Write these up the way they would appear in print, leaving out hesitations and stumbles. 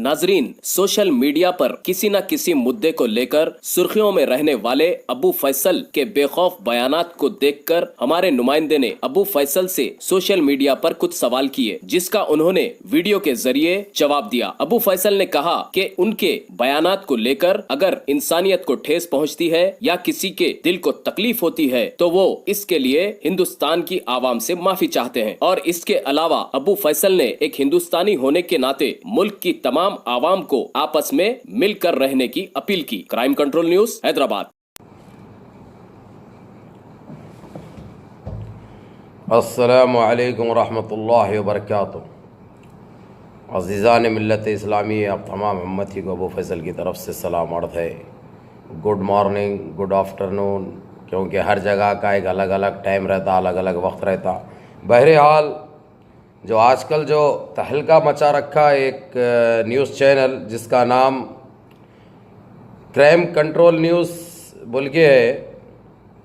नाजरीन, social media पर किसी न किसी मुद्दे को लेकर सुर्खियों में रहने वाले अबू फैसल के बेखौफ बयानात को देखकर हमारे नुमाइंदे ने अबू फैसल से सोशल मीडिया पर कुछ सवाल किए, जिसका उन्होंने वीडियो के जरिए जवाब दिया। अबू फैसल ने कहा कि उनके बयानात को लेकर अगर इंसानियत को ठेस पहुंचती है या किसी के दिल को तकलीफ होती है तो वो इसके लिए हिंदुस्तान की आवाम से माफी चाहते हैं। और इसके अलावा अबू फैसल ने एक हिंदुस्तानी होने के नाते मुल्क की तमाम आवाम को आपस में मिलकर रहने की अपील की। Crime control news, Hyderabad. अस्सलामु अलैकुम रहमतुल्लाहि व बरकातुहू। अज़ीज़ान मिल्लत इस्लामी, आप तमाम उम्मती को अबू फैसल की तरफ से सलाम अर्ज़ है। गुड मॉर्निंग, गुड आफ्टरनून, क्योंकि हर जगह का एक अलग अलग टाइम रहता, अलग अलग वक्त रहता। बहरहाल जो आजकल जो तहलका मचा रखा है एक न्यूज़ चैनल जिसका नाम क्राइम कंट्रोल न्यूज़ बोल के है,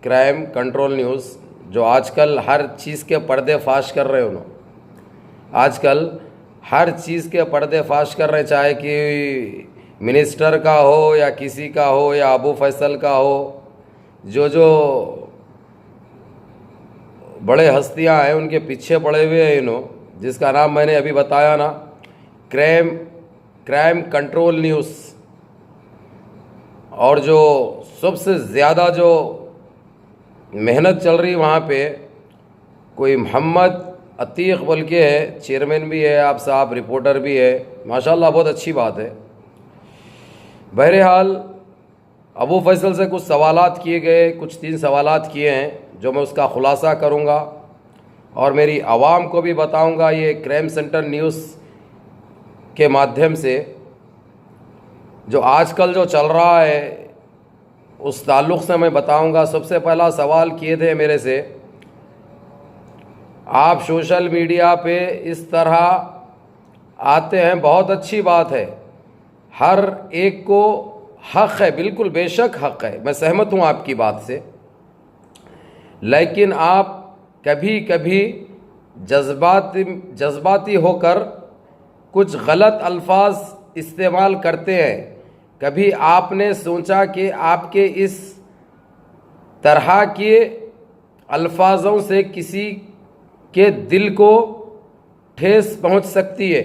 क्राइम कंट्रोल न्यूज़, जो आजकल हर चीज़ के पर्दे फाश कर रहे हैं। उन्होंने आजकल हर चीज़ के पर्दे फाश कर रहे, चाहे कि मिनिस्टर का हो या किसी का हो या अबू फैसल का हो, जो बड़े हस्तियां हैं उनके पीछे पड़े हुए हैं इन्हों, जिसका नाम मैंने अभी बताया ना, क्राइम कंट्रोल न्यूज़। और जो सबसे ज़्यादा जो मेहनत चल रही वहाँ पे कोई मोहम्मद अतीक बोल के है, चेयरमैन भी है आप साहब, रिपोर्टर भी है, माशाल्लाह बहुत अच्छी बात है। बहरहाल अबू फैसल से कुछ सवालात किए गए, कुछ 3 सवालात किए हैं जो मैं उसका ख़ुलासा करूँगा और मेरी आवाम को भी बताऊँगा ये क्राइम सेंटर न्यूज़ के माध्यम से। जो आजकल जो चल रहा है उस ताल्लुक़ से मैं बताऊँगा। सबसे पहला सवाल किए थे मेरे से, आप सोशल मीडिया पे इस तरह आते हैं, बहुत अच्छी बात है, हर एक को हक़ है, बिल्कुल बेशक हक़ है, मैं सहमत हूँ आपकी बात से। लेकिन आप कभी कभी जज्बाती होकर कुछ गलत अल्फाज इस्तेमाल करते हैं। कभी आपने सोचा कि आपके इस तरह के अल्फाजों से किसी के दिल को ठेस पहुंच सकती है?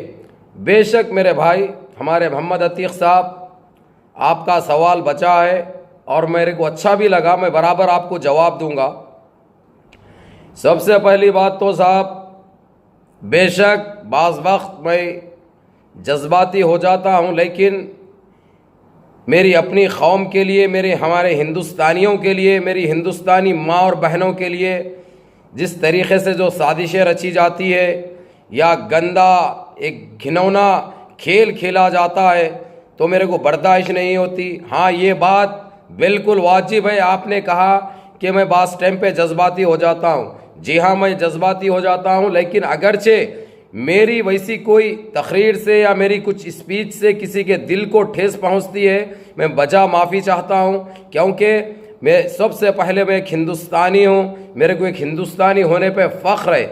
बेशक मेरे भाई, हमारे मोहम्मद अतीक साहब, आपका सवाल बचा है और मेरे को अच्छा भी लगा, मैं बराबर आपको जवाब दूंगा। सबसे पहली बात तो साहब, बेशक बाज़ वक्त मैं जज्बाती हो जाता हूँ, लेकिन मेरी अपनी कौम के लिए, हमारे हिंदुस्तानियों के लिए, मेरी हिंदुस्तानी माँ और बहनों के लिए जिस तरीक़े से जो साजिशें रची जाती है या गंदा एक घिनौना खेल खेला जाता है तो मेरे को बर्दाश्त नहीं होती। हाँ, ये बात बिल्कुल वाजिब है, आपने कहा कि मैं बास टाइम पे जज्बाती हो जाता हूँ। जी हाँ, मैं जज्बाती हो जाता हूँ, लेकिन अगरचे मेरी वैसी कोई तकरीर से या मेरी कुछ स्पीच से किसी के दिल को ठेस पहुँचती है, मैं बजा माफ़ी चाहता हूँ, क्योंकि मैं सबसे पहले मैं एक हिंदुस्तानी हूँ, मेरे को एक हिंदुस्तानी होने पे फ़ख्र है,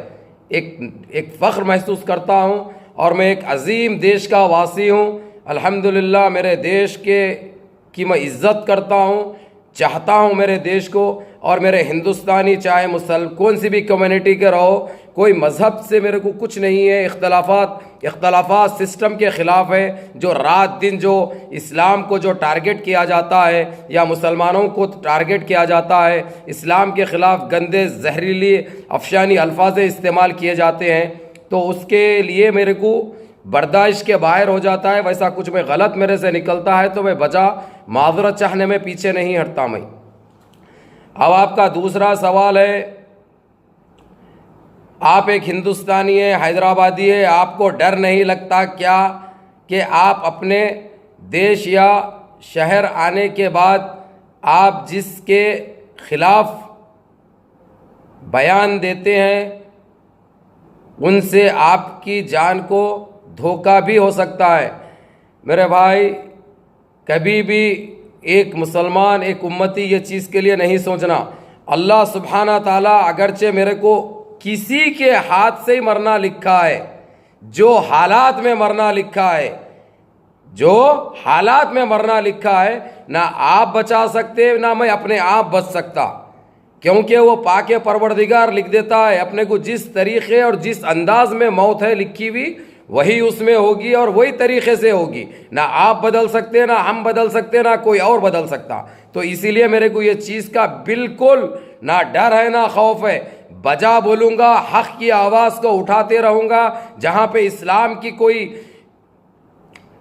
एक फ़ख्र महसूस करता हूँ और मैं एक अजीम देश का वासी हूँ। अल्हम्दुलिल्लाह मेरे देश की मैं इज़्ज़त करता हूँ, चाहता हूँ मेरे देश को। और मेरे हिंदुस्तानी चाहे कौन सी भी कम्युनिटी के रहो, कोई मज़हब से मेरे को कुछ नहीं है। इख्तलाफात सिस्टम के ख़िलाफ़ है, जो रात दिन जो इस्लाम को जो टारगेट किया जाता है या मुसलमानों को टारगेट किया जाता है, इस्लाम के ख़िलाफ़ गंदे जहरीली अफशानी अल्फाज इस्तेमाल किए जाते हैं, तो उसके लिए मेरे को बर्दाश्त के बाहर हो जाता है। वैसा कुछ में गलत मेरे से निकलता है तो मैं बजा माज़रत चाहने में पीछे नहीं हटता मैं। अब आपका दूसरा सवाल है, आप एक हिंदुस्तानी है, हैदराबादी है, आपको डर नहीं लगता क्या कि आप अपने देश या शहर आने के बाद आप जिसके ख़िलाफ़ बयान देते हैं उनसे आपकी जान को धोखा भी हो सकता है? मेरे भाई, कभी भी एक मुसलमान, एक उम्मती ये चीज़ के लिए नहीं सोचना। अल्लाह सुब्हाना ताला अगरचे मेरे को किसी के हाथ से ही मरना लिखा है, जो हालात में मरना लिखा है, जो हालात में मरना लिखा है, ना आप बचा सकते ना मैं अपने आप बच सकता, क्योंकि वो पाके परवरदिगार लिख देता है अपने को जिस तरीके और जिस अंदाज में मौत है लिखी हुई वही उसमें होगी और वही तरीके से होगी। ना आप बदल सकते, ना हम बदल सकते, ना कोई और बदल सकता। तो इसीलिए मेरे को ये चीज़ का बिल्कुल ना डर है ना खौफ है। बजा बोलूँगा, हक की आवाज़ को उठाते रहूँगा। जहाँ पे इस्लाम की कोई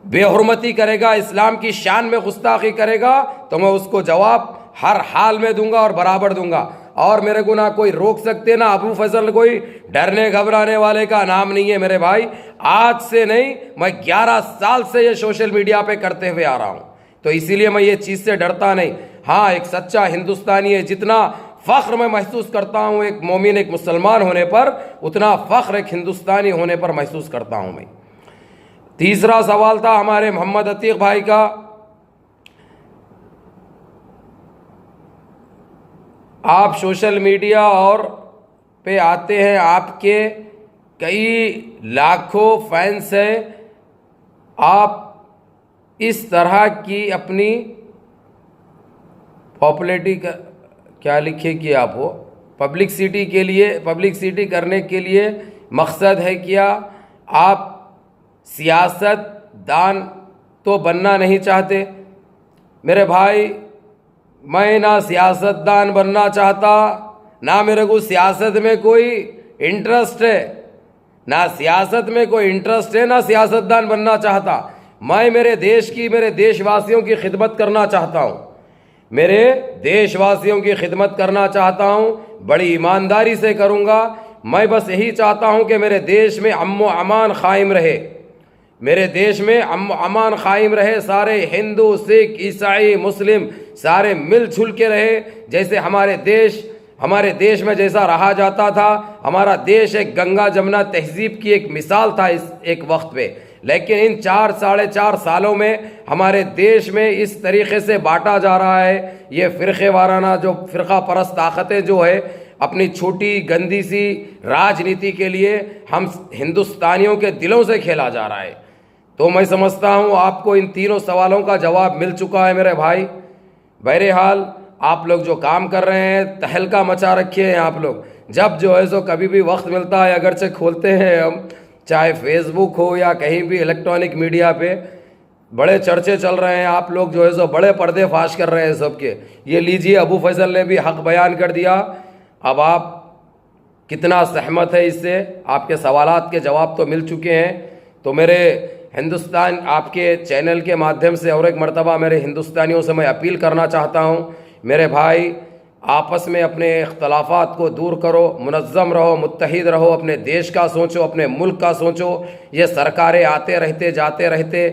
बेहुरमती करेगा, इस्लाम की शान में गुस्ताखी करेगा, तो मैं उसको जवाब हर हाल में दूंगा और बराबर दूंगा। और मेरे को ना कोई रोक सकते, ना अबू फैसल कोई डरने घबराने वाले का नाम नहीं है मेरे भाई। आज से नहीं, मैं 11 साल से ये सोशल मीडिया पे करते हुए आ रहा हूँ, तो इसीलिए मैं ये चीज़ से डरता नहीं। हाँ, एक सच्चा हिंदुस्तानी है, जितना फ़ख्र मैं महसूस करता हूँ एक मोमिन, एक मुसलमान होने पर, उतना फ़ख्र एक हिंदुस्तानी होने पर महसूस करता हूँ मैं। तीसरा सवाल था हमारे मोहम्मद अतीक भाई का। आप सोशल मीडिया और पे आते हैं, आपके कई लाखों फैंस हैं, आप इस तरह की अपनी पॉपुलैरिटी का क्या लिखे कि आप वो पब्लिसिटी करने के लिए मकसद है क्या? आप सियासतदान तो बनना नहीं चाहते? मेरे भाई, मैं ना सियासतदान बनना चाहता, ना मेरे को सियासत में कोई इंटरेस्ट है, ना सियासत में कोई इंटरेस्ट है, ना सियासतदान बनना चाहता। मैं मेरे देश की, मेरे देशवासियों की खिदमत करना चाहता हूँ, मेरे देशवासियों की खिदमत करना चाहता हूँ, बड़ी ईमानदारी से करूँगा। मैं बस यही चाहता हूँ कि मेरे देश में अम्न अमान कायम रहे, मेरे देश में अम्न अमान कायम रहे। सारे हिंदू, सिख, ईसाई, मुस्लिम सारे मिलजुल के रहे, जैसे हमारे देश में जैसा रहा जाता था। हमारा देश एक गंगा जमुना तहजीब की एक मिसाल था इस एक वक्त पे, लेकिन इन 4-4.5 सालों में हमारे देश में इस तरीके से बांटा जा रहा है। ये फ़िरक़े वाराना जो फ़िरक़ा परस्त ताकतें जो है, अपनी छोटी गंदी सी राजनीति के लिए हम हिंदुस्तानियों के दिलों से खेला जा रहा है। तो मैं समझता हूँ आपको इन तीनों सवालों का जवाब मिल चुका है मेरे भाई। बहरहाल, आप लोग जो काम कर रहे हैं, तहलका मचा रखे हैं आप लोग। जब जो है सो कभी भी वक्त मिलता है, अगरचे खोलते हैं हम, चाहे फेसबुक हो या कहीं भी इलेक्ट्रॉनिक मीडिया पे, बड़े चर्चे चल रहे हैं। आप लोग जो है सो बड़े पर्दे फाश कर रहे हैं सबके। ये लीजिए, अबू फैसल ने भी हक बयान कर दिया। अब आप कितना सहमत है इससे? आपके सवालात के जवाब तो मिल चुके हैं। तो मेरे हिंदुस्तान आपके चैनल के माध्यम से और एक मर्तबा मेरे हिंदुस्तानियों से मैं अपील करना चाहता हूँ, मेरे भाई, आपस में अपने इख्तलाफात को दूर करो, मुनज़्ज़म रहो, मुत्तहिद रहो, अपने देश का सोचो, अपने मुल्क का सोचो। ये सरकारें आते रहते जाते रहते,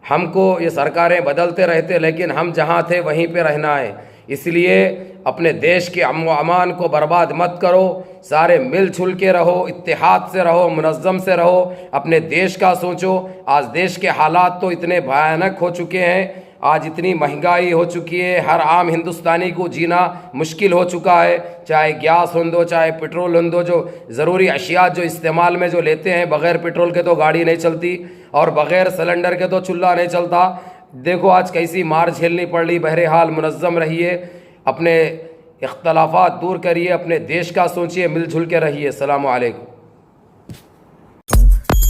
हमको ये सरकारें बदलते रहते, लेकिन हम जहाँ थे वहीं पे रहना है। इसलिए अपने देश के अमन व अमान को बर्बाद मत करो। सारे मिलजुल के रहो, इत्तेहाद से रहो, मुनज़्ज़म से रहो, अपने देश का सोचो। आज देश के हालात तो इतने भयानक हो चुके हैं, आज इतनी महंगाई हो चुकी है, हर आम हिंदुस्तानी को जीना मुश्किल हो चुका है। चाहे गैस हो दो, चाहे पेट्रोल हो दो, जो ज़रूरी अशिया जो इस्तेमाल में जो लेते हैं, बग़ैर पेट्रोल के तो गाड़ी नहीं चलती और बग़ैर सिलेंडर के तो चूल्हा नहीं चलता। देखो आज कैसी मार झेलनी पड़ रही। बहरहाल, मुनज़्ज़म रहिए, अपने इख्तलाफात दूर करिए, अपने देश का सोचिए, मिलजुल के रहिए। अस्सलामु अलैकुम।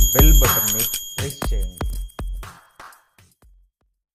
बेल बटन में